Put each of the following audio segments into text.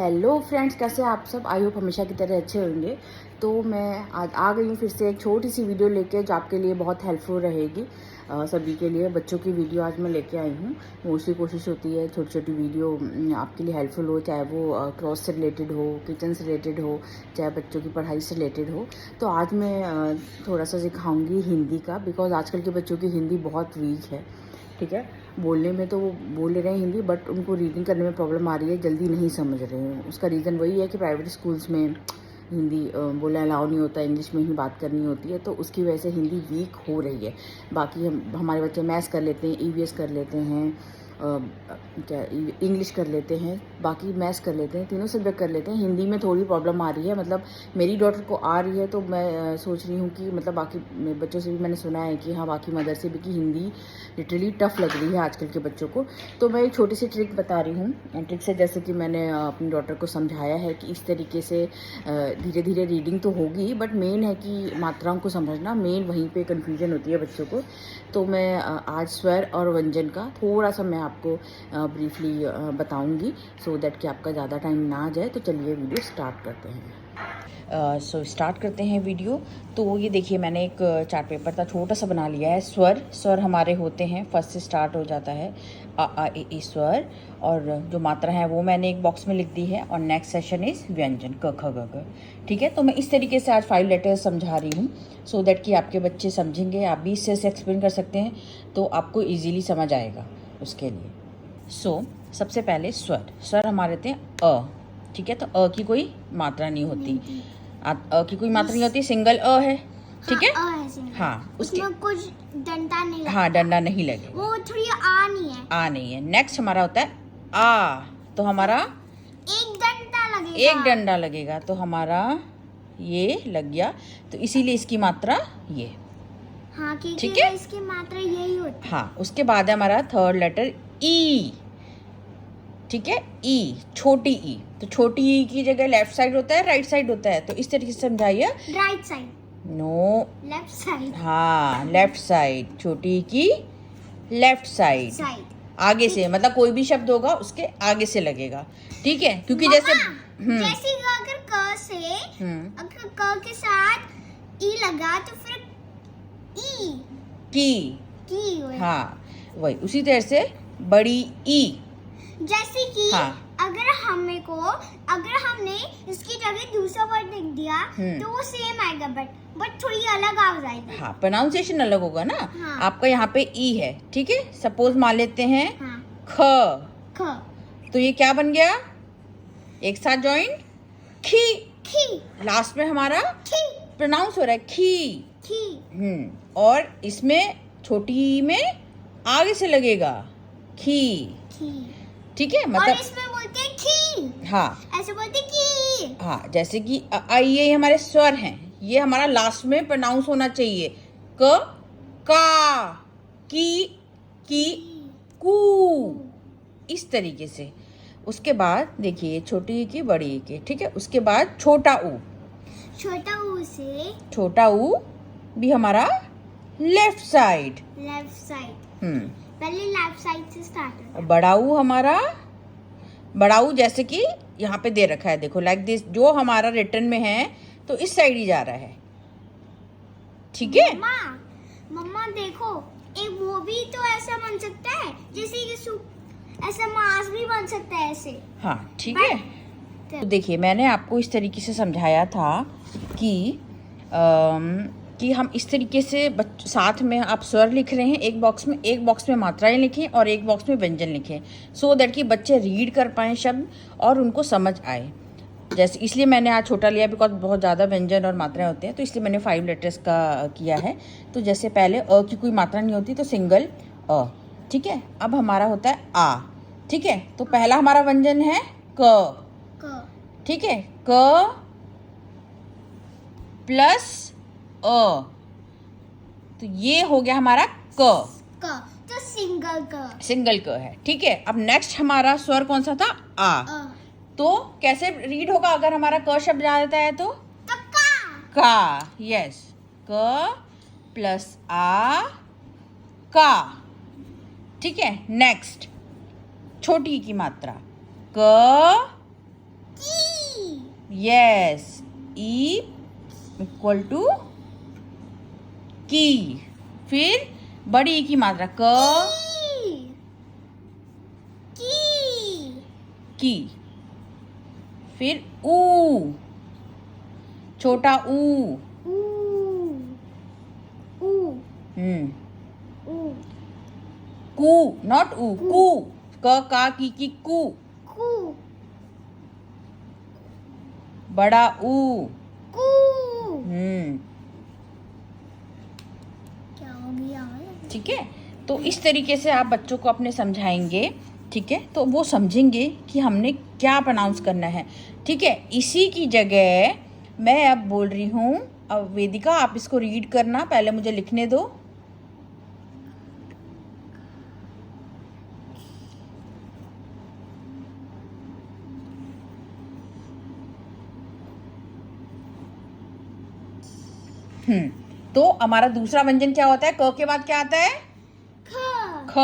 Hello friends, कैसे आप सब? आई होप हमेशा की तरह अच्छे होंगे। तो मैं आज आ गई हूँ फिर से एक छोटी सी वीडियो लेके जो आपके लिए बहुत हेल्पफुल रहेगी। सभी के लिए बच्चों की वीडियो आज मैं लेके आई हूँ। मोस्टली कोशिश होती है छोटी छोटी वीडियो आपके लिए हेल्पफुल हो, चाहे वो क्रॉस से रिलेटेड हो, किचन से रिलेटेड हो, चाहे बच्चों की पढ़ाई से रिलेटेड हो। तो आज मैं थोड़ा सा सिखाऊंगी हिंदी का, बिकॉज आजकल के बच्चों की हिंदी बहुत वीक है। ठीक है, बोलने में तो वो बोल ले रहे हैं हिंदी, बट उनको रीडिंग करने में प्रॉब्लम आ रही है, जल्दी नहीं समझ रहे हैं। उसका रीज़न वही है कि प्राइवेट स्कूल्स में हिंदी बोलना अलाउ नहीं होता, इंग्लिश में ही बात करनी होती है, तो उसकी वजह से हिंदी वीक हो रही है। बाकी हमारे बच्चे मैथ्स कर लेते हैं, ईवीएस कर लेते हैं, क्या इंग्लिश कर लेते हैं, बाकी मैथ्स कर लेते हैं, तीनों सब्जेक्ट कर लेते हैं। हिंदी में थोड़ी प्रॉब्लम आ रही है, मतलब मेरी डॉटर को आ रही है। तो मैं सोच रही हूँ कि मतलब बाकी बच्चों से भी मैंने सुना है कि हाँ, बाकी मदर से भी कि हिंदी लिटरली टफ लग रही है आजकल के बच्चों को। तो मैं एक छोटी सी ट्रिक बता रही हूँ। ट्रिक से जैसे कि मैंने अपनी डॉटर को समझाया है कि इस तरीके से धीरे धीरे रीडिंग तो होगी, बट मेन है कि मात्राओं को समझना, मेन वहीं पे कन्फ्यूजन होती है बच्चों को। तो मैं आज स्वर और व्यंजन का थोड़ा सा मैं आपको ब्रीफली बताऊंगी, सो दैट कि आपका ज़्यादा टाइम ना जाए। तो चलिए वीडियो स्टार्ट करते हैं। स्टार्ट करते हैं वीडियो। तो ये देखिए, मैंने एक चार्ट पेपर था छोटा सा बना लिया है। स्वर हमारे होते हैं, फर्स्ट से स्टार्ट हो जाता है अ आ इ ई स्वर, और जो मात्रा है वो मैंने एक बॉक्स में लिख दी है। और नेक्स्ट सेशन इज व्यंजन क ख ग घ। ठीक है, तो मैं इस तरीके से आज 5 लेटर्स समझा रही हूँ, सो दैट कि आपके बच्चे समझेंगे। आप भी इससे एक्सप्लेन कर सकते हैं, तो आपको ईजीली समझ आएगा उसके लिए। सबसे पहले स्वर हमारे थे अ। ठीक है, तो अ की कोई मात्रा नहीं होती, अ की कोई मात्रा नहीं होती, सिंगल अ है। ठीक है, हाँ, उसमें कुछ डंडा नहीं लगता। हाँ, डंडा नहीं लगेगा, वो थोड़ी आ नहीं है। आ नहीं है। नेक्स्ट हमारा होता है आ, तो हमारा एक डंडा लगेगा। एक डंडा लगेगा, तो हमारा ये लग गया। तो इसीलिए इसकी मात्रा ये। हाँ, ठीक है, इसकी मात्रा यही होती है। हाँ। उसके बाद है हमारा थर्ड लेटर ई। ठीक है, ई, छोटी ई। तो छोटी ई की जगह लेफ्ट साइड होता है, राइट साइड होता है, तो इस तरीके से समझाइए। Right side, no, left side. हाँ, लेफ्ट साइड, छोटी ई की लेफ्ट साइड। आगे से, मतलब कोई भी शब्द होगा उसके आगे से लगेगा। ठीक है, क्योंकि जैसे जैसे अगर क से अगर क के साथ ई लगा तो फिर ई की हाँ, वही उसी तरह से बड़ी ई। जैसे कि हाँ, अगर हमने इसकी जगह दूसरा वर्ड लिख दिया तो वो सेम आएगा, बट थोड़ी अलग आ जाएगी। हाँ, प्रोनाउंसिएशन अलग होगा ना। हाँ। आपका यहाँ पे ई है, ठीक है। सपोज मान लेते हैं ख। तो ये क्या बन गया? एक साथ जॉइंट खी। लास्ट में हमारा प्रोनाउंस हो रहा है खी। और इसमें छोटी ई में आगे से लगेगा खी। ठीक है, मतलब और इसमें बोलते हैं खी। हाँ, ऐसे बोलते हैं की। हाँ, जैसे कि ये हमारे स्वर हैं, ये हमारा लास्ट में प्रोनाउंस होना चाहिए। क, का, की, कू, इस तरीके से। उसके बाद देखिए, छोटी ई की बड़ी ई की। ठीक है, उसके बाद छोटा ऊ भी हमारा लेफ्ट साइड। पहले लेफ्ट साइड से स्टार्ट होता है। बड़ा ऊ जैसे कि यहाँ पे दे रखा है, देखो, लाइक दिस। जो हमारा रिटर्न में है तो इस साइड ही जा रहा है। ठीक है, मम्मा देखो, एक वो भी तो ऐसा बन सकता है, जैसे कि ऐसा मांस भी बन सकता है ऐसे। हाँ, ठीक है। तो देखिए, मैंने आपको इस तरीके से समझाया था कि हम इस तरीके से साथ में आप स्वर लिख रहे हैं एक बॉक्स में मात्राएं लिखें और एक बॉक्स में व्यंजन लिखें, सो दैट कि बच्चे रीड कर पाएँ शब्द और उनको समझ आए। जैसे इसलिए मैंने आज छोटा लिया, बिकॉज बहुत ज़्यादा व्यंजन और मात्राएं होते हैं, तो इसलिए मैंने 5 लेटर्स का किया है। तो जैसे पहले अ की कोई मात्रा नहीं होती, तो सिंगल अ। ठीक है, अब हमारा होता है आ। ठीक है, तो पहला हमारा व्यंजन है क। ठीक है, क प्लस अ, तो ये हो गया हमारा क। तो सिंगल क है। ठीक है, अब नेक्स्ट हमारा स्वर कौन सा था? आ। तो कैसे रीड होगा अगर हमारा क शब्द आ जाता है? तो का। यस, क प्लस आ, का। ठीक है, नेक्स्ट छोटी की मात्रा क यस, ई इक्वल टू की। फिर बड़ी ई की मात्रा क, की। फिर ऊ, छोटा ऊ। कू, नॉट ऊ, कू। क का की कू। बड़ा ऊ। क्या हो गया? ठीक है, तो इस तरीके से आप बच्चों को अपने समझाएंगे, ठीक है, तो वो समझेंगे कि हमने क्या प्रोनाउंस करना है। ठीक है, इसी की जगह मैं अब बोल रही हूँ, अब वेदिका आप इसको रीड करना, पहले मुझे लिखने दो। तो हमारा दूसरा व्यंजन क्या होता है? क के बाद क्या आता है? ख।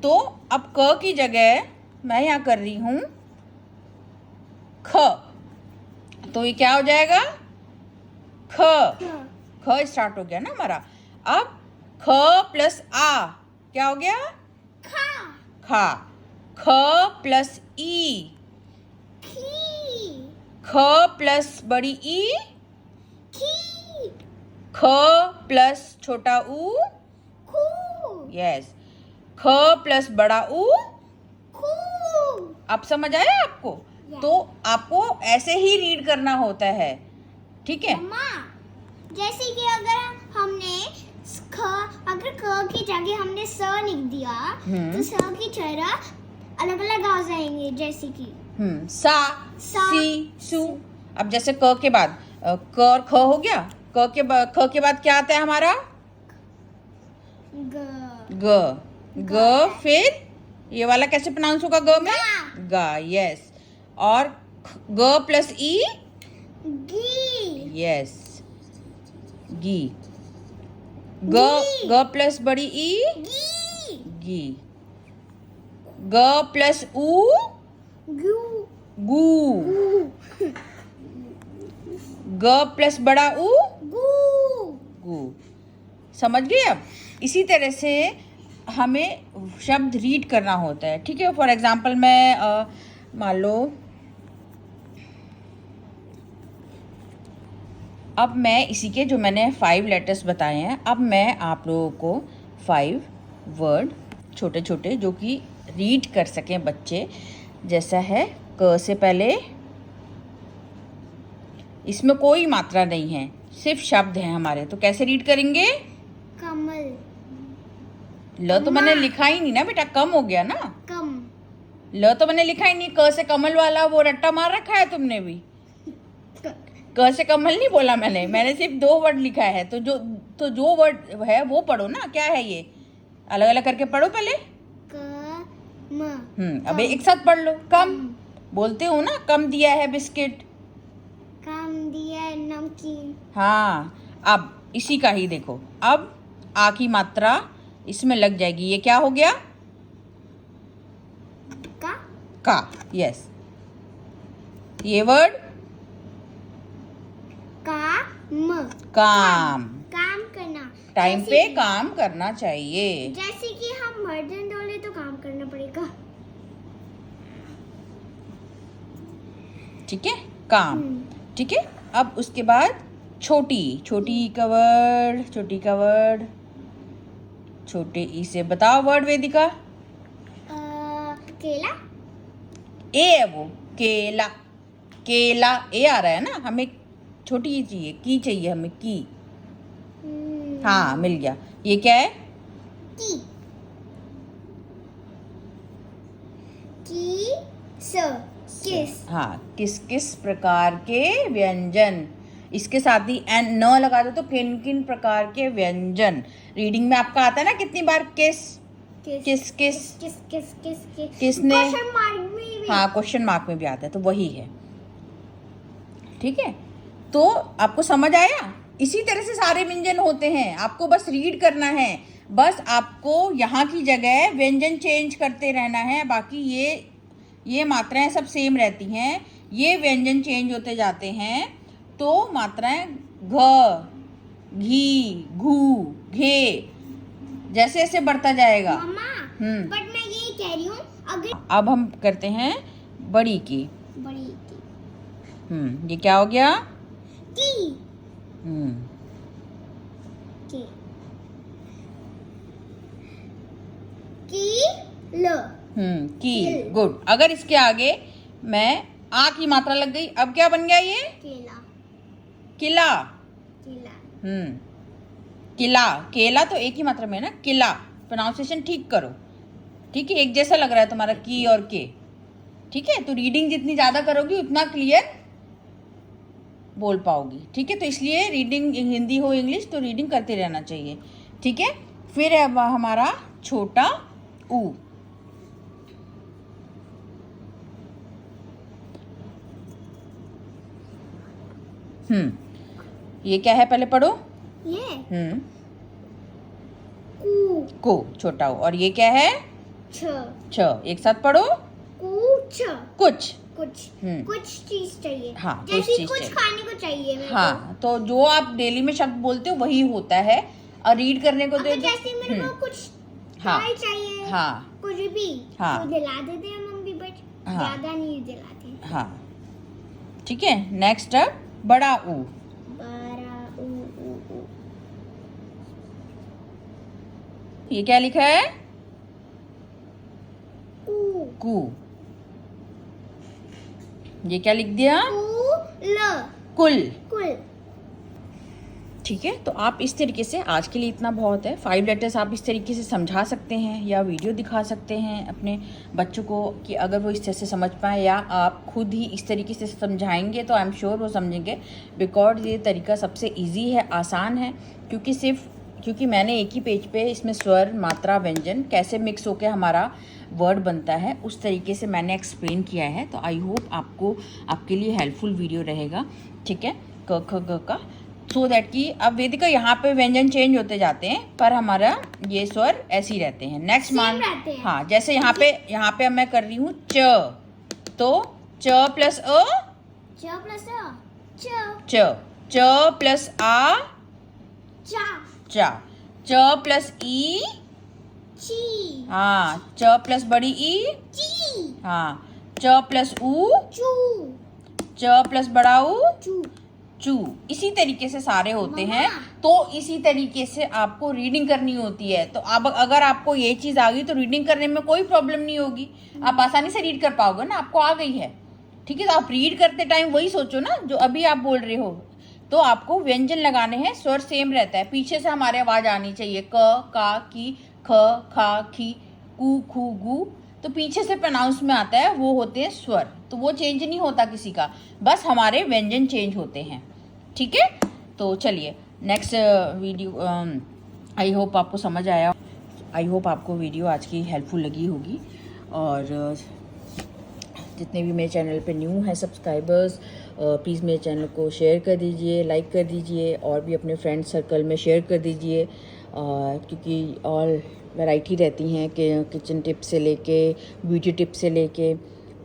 तो अब क की जगह मैं यहाँ कर रही हूँ ख, तो ये क्या हो जाएगा? ख। ख स्टार्ट हो गया ना हमारा। अब ख प्लस आ क्या हो गया? खा। ख प्लस ई, ख प्लस बड़ी ई, ख प्लस छोटा ऊ, यस, ख प्लस बड़ा ऊ। अब समझ आया आपको? तो आपको ऐसे ही रीड करना होता है, ठीक है? जैसे कि अगर हमने अगर क की जगह हमने स लिख दिया तो स की तरह अलग अलग आ जाएंगे, जैसे कि सा, सी, सु। अब जैसे क के बाद क और ख हो गया। ख के बाद क्या आता है हमारा? ग। ग फिर ये वाला कैसे प्रोनाउंस होगा? ग में गा, यस। और ग प्लस ई, यस, गी। ग प्लस बड़ी ई, गी। ग प्लस ऊ, गू। ग प्लस बड़ा ऊ, गू। समझ गए? अब इसी तरह से हमें शब्द रीड करना होता है, ठीक है? फॉर एग्जाम्पल मैं मान लो अब मैं इसी के जो मैंने 5 लेटर्स बताए हैं, अब मैं आप लोगों को 5 वर्ड छोटे छोटे जो कि रीड कर सकें बच्चे, जैसा है क से पहले इसमें कोई मात्रा नहीं है, सिर्फ शब्द हैं हमारे, तो कैसे रीड करेंगे? कमल। ल तो मैंने लिखा ही नहीं ना बेटा, कम हो गया ना। ल तो मैंने लिखा ही नहीं। क से कमल वाला वो रट्टा मार रखा है तुमने भी। क से कमल नहीं बोला मैंने सिर्फ 2 वर्ड लिखा है। तो जो वर्ड है वो पढ़ो ना, क्या है ये, अलग अलग करके पढ़ो पहले। अब एक साथ पढ़ लो। कम बोलते हो ना, कम दिया है बिस्किट, कम दिया है नमकीन। हाँ, अब इसी का ही देखो, अब आ की मात्रा इसमें लग जाएगी। ये क्या हो गया? का, यस। ये वर्ड काम करना, टाइम पे काम करना चाहिए। जैसे कि हम बर्तन धोले तो काम करना पड़ेगा, ठीक है? काम, ठीक है? अब उसके बाद छोटी का वर्ड छोटे ई से बताओ वर्ड वेदिका। केला। ए है वो, केला। ए आ रहा है ना, हमें छोटी ही चाहिए, की चाहिए हमें, की। हाँ, मिल गया। ये क्या है? किस। हाँ, किस प्रकार के व्यंजन। इसके साथ ही एन न लगा दो तो किन प्रकार के व्यंजन। रीडिंग में आपका आता है ना कितनी बार किसने। हाँ, क्वेश्चन मार्क में भी आता है, तो वही है, ठीक है? तो आपको समझ आया? इसी तरह से सारे व्यंजन होते हैं, आपको बस रीड करना है। बस आपको यहाँ की जगह व्यंजन चेंज करते रहना है, बाकी ये मात्राएं सब सेम रहती हैं। ये व्यंजन चेंज होते जाते हैं तो मात्राएं घ, घी, घू, घे जैसे जैसे बढ़ता जाएगा। मम्मा बट मैं ये कह रही हूँ अगर अब हम करते हैं बड़ी की। बड़ी ये क्या हो गया? की की ल की। गुड। अगर इसके आगे मैं आ की मात्रा लग गई, अब क्या बन गया ये? केला किला। केला किला। केला तो एक ही मात्रा में है ना। किला। प्रोनाउंसिएशन ठीक करो, ठीक है? एक जैसा लग रहा है तुम्हारा की और के, ठीक है? तो रीडिंग जितनी ज्यादा करोगी उतना क्लियर बोल पाओगी, ठीक है? तो इसलिए रीडिंग हिंदी हो इंग्लिश तो रीडिंग करते रहना चाहिए, ठीक है? फिर अब हमारा छोटा ऊ। ये क्या है पहले पढ़ो। ये को, छोटा ऊ। और ये क्या है? छ। एक साथ पढ़ो। कुछ कुछ। कुछ चीज चाहिए। हाँ, जैसे कुछ खाने को चाहिए मेरे हाँ, तो जो आप डेली में शब्द बोलते हो वही होता है। और रीड करने को दे दो। जैसे मेरे को कुछ खाए चाहिए, हाँ, कुछ भी हाँ, तो दिला देते हैं मम्मी, बट ज्यादा नहीं दिलाते। हाँ, ठीक है। नेक्स्ट अब बड़ा ऊ। बड़ा ऊ। ये क्या लिखा है? कू। ये क्या लिख दिया? कुल। ठीक है। तो आप इस तरीके से, आज के लिए इतना बहुत है। 5 लेटर्स आप इस तरीके से समझा सकते हैं या वीडियो दिखा सकते हैं अपने बच्चों को कि अगर वो इस तरह से समझ पाए, या आप खुद ही इस तरीके से समझाएंगे तो आई एम श्योर वो समझेंगे। बिकॉज ये तरीका सबसे इजी है, आसान है, क्योंकि मैंने एक ही पेज पे इसमें स्वर, मात्रा, व्यंजन कैसे मिक्स होकर हमारा वर्ड बनता है उस तरीके से मैंने एक्सप्लेन किया है। तो आई होप आपके लिए हेल्पफुल वीडियो रहेगा, ठीक है? क ख ग का, सो दैट कि अब वेदिका यहाँ पे व्यंजन चेंज होते जाते हैं पर हमारा ये स्वर ऐसे ही रहते हैं। नेक्स्ट मान, हाँ, जैसे यहाँ पे अब मैं कर रही हूँ च, तो च प्लस अ, च प्लस आ, चा, च प्लस ई, हाँ, च प्लस बड़ी ई, हाँ, च प्लस ऊ, च प्लस बड़ा ऊ, चू। इसी तरीके से सारे होते हैं। तो इसी तरीके से आपको रीडिंग करनी होती है। तो अब अगर आपको ये चीज आ गई तो रीडिंग करने में कोई प्रॉब्लम नहीं होगी, आप आसानी से रीड कर पाओगे ना, आपको आ गई है, ठीक है? तो आप रीड करते टाइम वही सोचो ना जो अभी आप बोल रहे हो। तो आपको व्यंजन लगाने हैं, स्वर सेम रहता है, पीछे से हमारे आवाज आनी चाहिए, क, का, की, ख, खा, खी, कू, खू, गू। तो पीछे से प्रोनाउंस में आता है, वो होते हैं स्वर। तो वो चेंज नहीं होता किसी का, बस हमारे व्यंजन चेंज होते हैं, ठीक है? तो चलिए नेक्स्ट वीडियो, आई होप आपको समझ आया, आई होप आपको वीडियो आज की हेल्पफुल लगी होगी। और जितने भी मेरे चैनल पे न्यू हैं सब्सक्राइबर्स, प्लीज़ मेरे चैनल को शेयर कर दीजिए, लाइक कर दीजिए, और भी अपने फ्रेंड सर्कल में शेयर कर दीजिए, क्योंकि और वैरायटी रहती हैं कि किचन टिप से लेके ब्यूटी टिप से लेके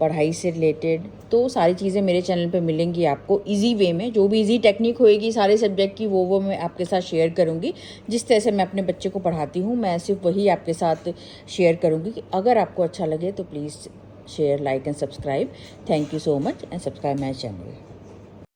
पढ़ाई से रिलेटेड, तो सारी चीज़ें मेरे चैनल पे मिलेंगी आपको इजी वे में। जो भी इजी टेक्निक होएगी सारे सब्जेक्ट की, वो मैं आपके साथ शेयर करूँगी। जिस तरह से मैं अपने बच्चे को पढ़ाती हूँ, मैं सिर्फ वही आपके साथ शेयर करूँगी। कि अगर आपको अच्छा लगे तो please share, like and subscribe. Thank you so much and subscribe my channel.